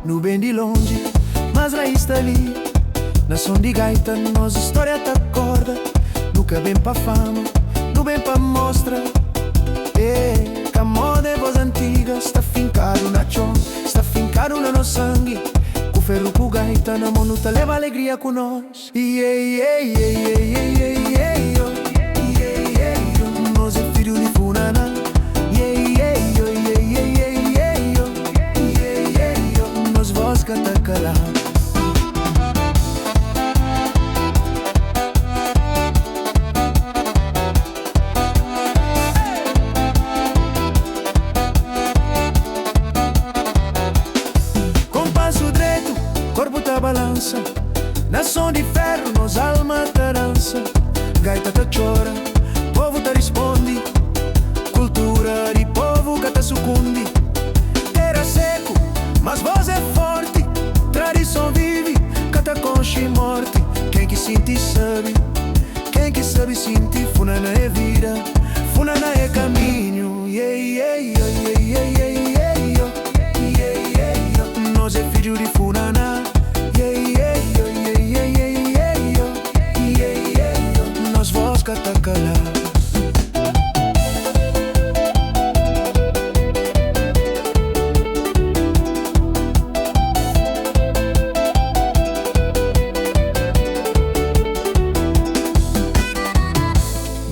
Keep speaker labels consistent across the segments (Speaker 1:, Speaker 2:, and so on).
Speaker 1: No bem de longe, mas raiz está ali. Na som de gaita, nossa história tá corda. Nunca bem pra fama, no bem pra mostra. Que a moda é voz antiga, está fincado na chão, está fincado no nosso sangue. Com ferro, com gaita, na mão, tá leva alegria com nós. Nós é filho de Funaná. Nós voz canta calado. Corpo tá balança, na som de ferro, nos alma tá dança. Gaita tá chora, povo tá responde. Cultura de povo que tá sucumbe. Terra seco, mas voz é forte. Tradição vive, cata concha e morte. Quem que sente sabe, quem que sabe sente. Funaná é vida, Funaná é caminho. Nós é filho de Funaná. Nós voz cata calado.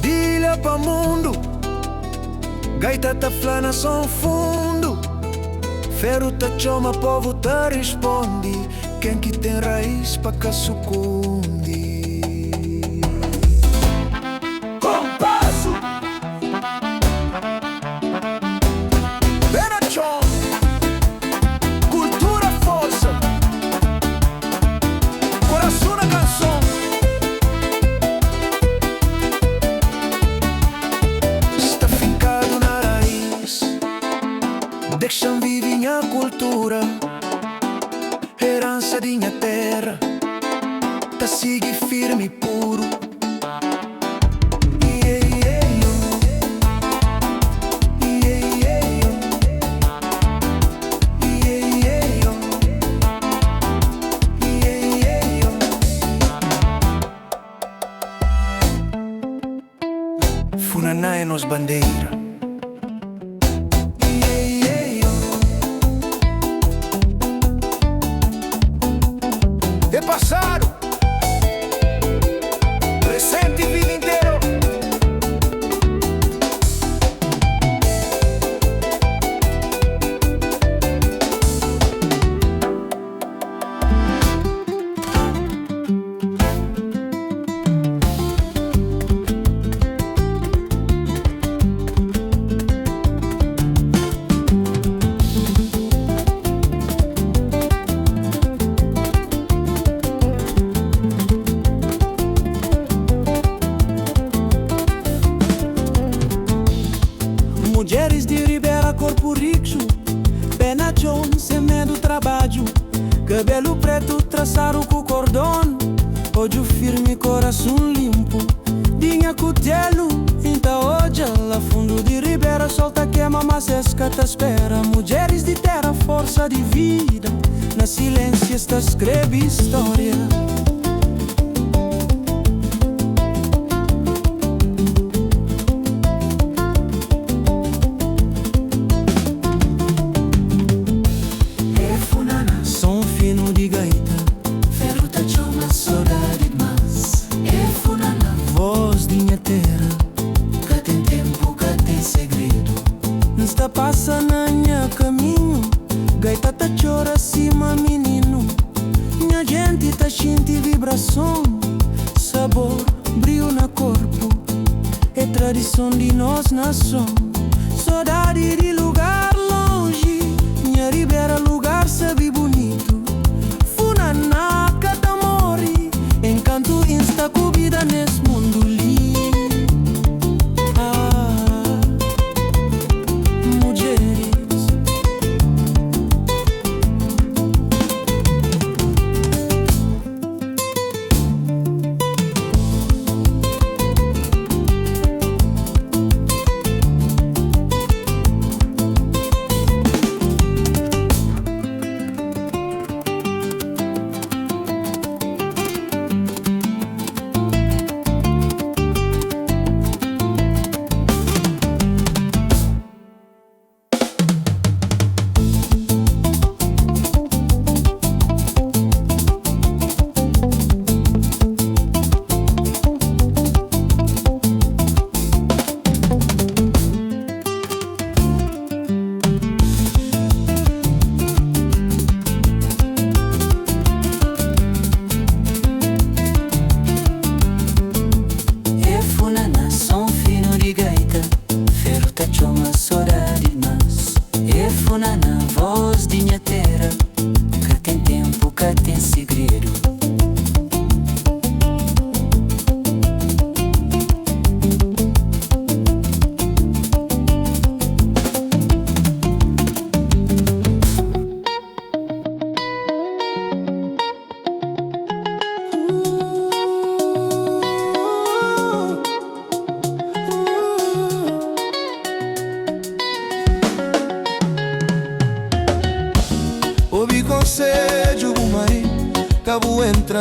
Speaker 1: Dilha pra mundo, gaita tá flana som fundo. Ferro tá chama, povo tá responde. Quem que tem raiz pra cá sucumbe. Compasso Benachon, cultura, força, coração na canção. Está fincado na raiz, deixam viver minha cultura. Herança de minha terra, tá sigue firme e puro. Funaná é nos bandeira. É passado, presente e vida inteiro.
Speaker 2: Mulheres de Ribeira, corpo rixo, pé na chão, sem medo trabalho. Cabelo preto, traçado com cordão. Olho firme, coração limpo. Dinha cutelo, então hoje lá fundo de Ribeira, solta queima, mas esca te espera. Mulheres de terra, força de vida. Na silêncio esta escreve história. Nesta passa na minha caminho, gaita tá chora acima menino. Minha gente tá sente vibração, sabor, brilho na corpo. É tradição de nós nação. Saudade de lugar longe, minha Ribeira lugar sabe bonito. Funaná cata morre, encanto insta cubida nesse mundo lindo.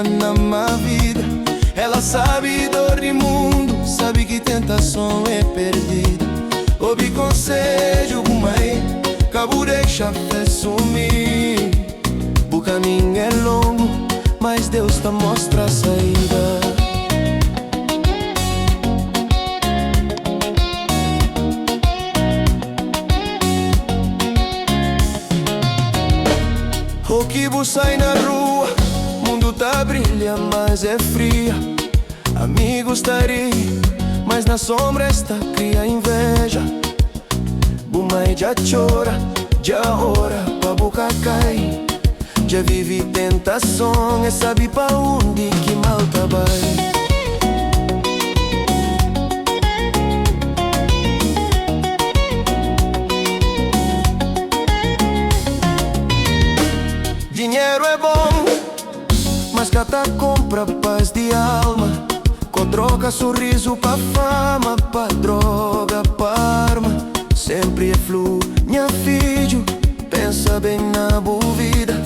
Speaker 1: entra na minha vida. Ela sabe dor de mundo, sabe que tentação é perdida. Ouvi conselho, mãe, cabo deixa fé sumir. O caminho é longo, mas Deus tá mostra a saída. O que vos sai na rua, mundo tá brilha, mas é fria. Amigos tá ri, mas na sombra está cria inveja. Bumai já chora, já ora, pra boca cai. Já vive tentação, e sabe pra onde que mal vai. Dinheiro é bom, mas cata compra paz de alma. Com troca sorriso pra fama, pra droga, pra arma. Sempre é flu, minha filho, pensa bem na boa vida.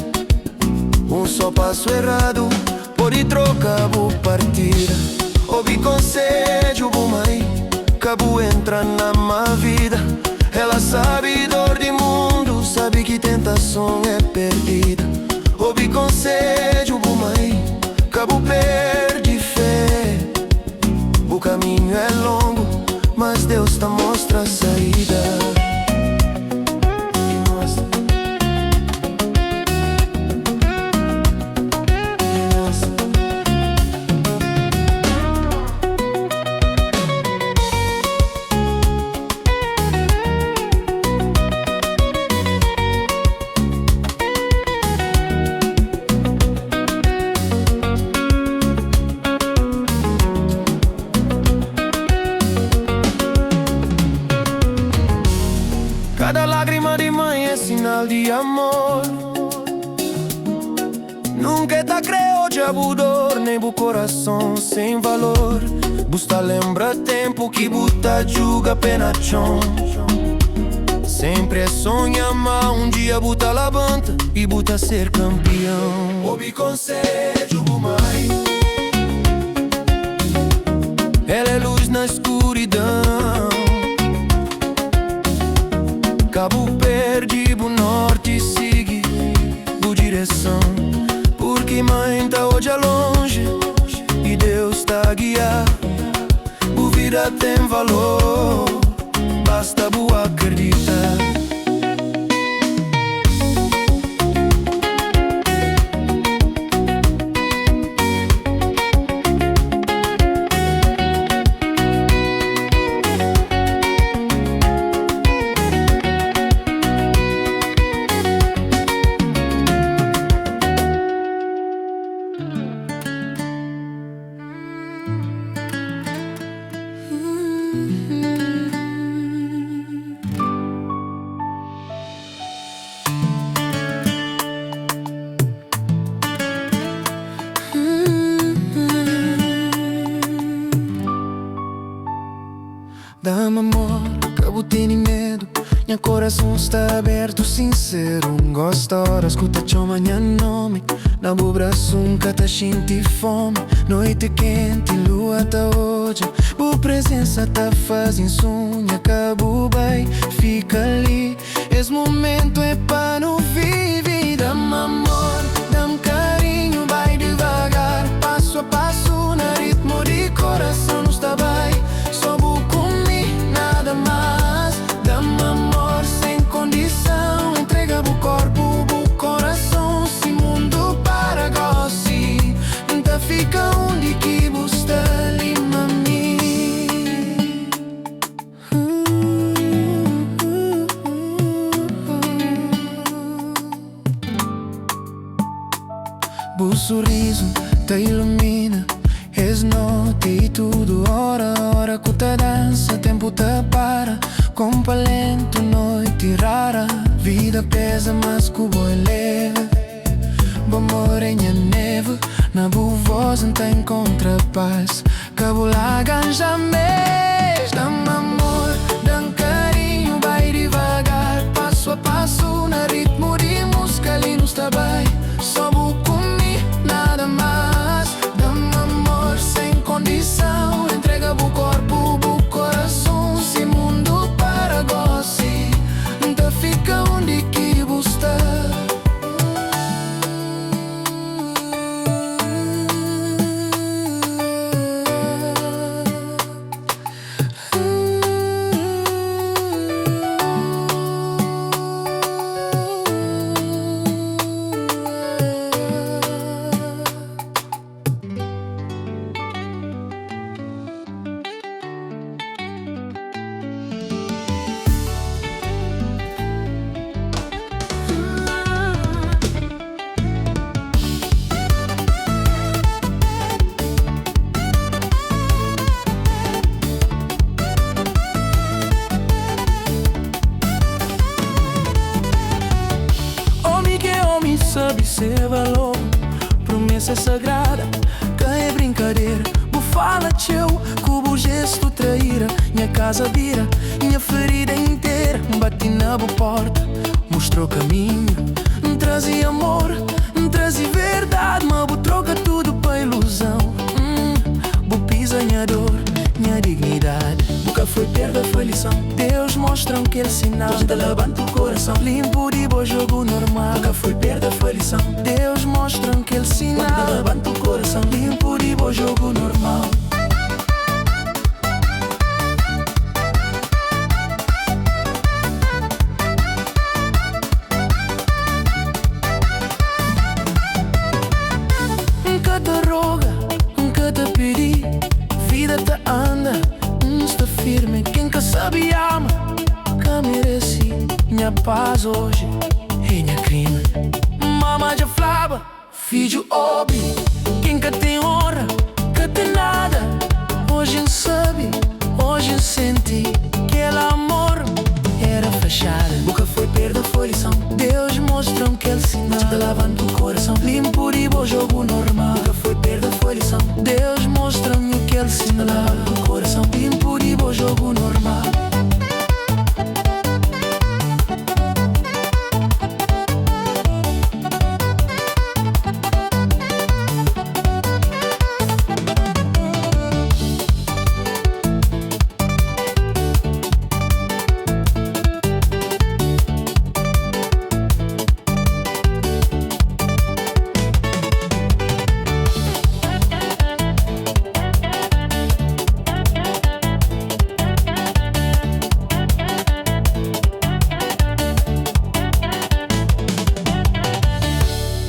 Speaker 1: Só passo errado, pode trocar boa partida. Ouvi conselho, mãe, cabo entra na minha vida. Ela sabe dor de mundo, sabe que tentação é perdida. Ouvi conselho, mãe, cabo perde fé. O caminho é longo, mas Deus tá mostra a saída. Cada lágrima de mãe é sinal de amor. Nunca tá creu de abudor, nem bu coração sem valor. Busta lembra tempo que buta julga pena chão. Sempre é sonha, mas um dia buta labanta e buta ser campeão. Ouvi conselho, mãe, ela é luz na escuridão. Cabo perde o norte e sigue a direção. Porque mãe tá hoje longe e Deus tá a guiar. A vida tem valor, basta boa acreditar. Dá-me amor, cabo tem medo. Minha coração está aberto, sincero. Gosta hora, escuta tchau manhã nome. Na bo braço, tá senti fome. Noite quente, lua tá hoje. Bo presença tá fazendo sonha. Cabo vai, fica ali. Esse momento é para não viver. Dá-me amor, dá-me carinho. Vai devagar, passo a passo. Na ritmo de coração não está bem. Só vou comigo, nada mais. Dá-me amor sem condição. Entrega o corpo, o coração. Se mundo para gosse, nunca fica onde que busta lima mim. O sorriso te ilumina. És noite e tudo hora, hora que te dança, tempo te para. Com palento, noite rara. Vida pesa, mas cubo é leve. Bom amor em a neve. Na boa voz não tem contrapaz. Cabo lá ganja mês. Dá-me amor, dá-me carinho. Vai devagar, passo a passo. Na ritmo de música ali não está bem. Só vou comigo, nada mais.
Speaker 2: você é valor, promessa sagrada, que é brincadeira. Bu fala teu, cubo gesto traíra. Minha casa vira, minha ferida inteira. Bati na boa porta, mostrou caminho, trazia amor, trazia verdade. Mas bu troca tudo pra ilusão. Bu pisa minha dor, minha dignidade. Nunca foi perda, foi lição. Deus mostra que ele sinal. Hoje levanta o coração, limpo de bom jogo normal. Nunca foi perda, foi lição. Deus mostra que ele sinal. Levanta o coração, limpo de bom jogo normal. Nunca te roga, nunca te pedi. Vida te anda, está firme. Quem que sabe ama, que merece. Minha paz hoje é minha crime. Mama já falava, filho obi. Quem que tem honra, que tem nada. Hoje sabe, hoje senti que ele amor era fechada. Nunca foi perda, foi lição. Deus mostra que ele sinal. Te lavando o coração, limpo de bom jogo normal. Nunca foi perda, foi lição. Deus mostra-me que ele sinal. Lavando o coração, limpo de bom jogo normal.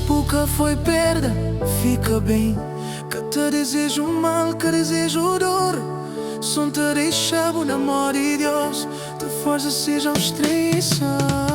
Speaker 2: Nunca foi perda, fica bem. Que te desejo mal, que desejo dor. Só te deixava no amor de Deus. Te força sejam estressas.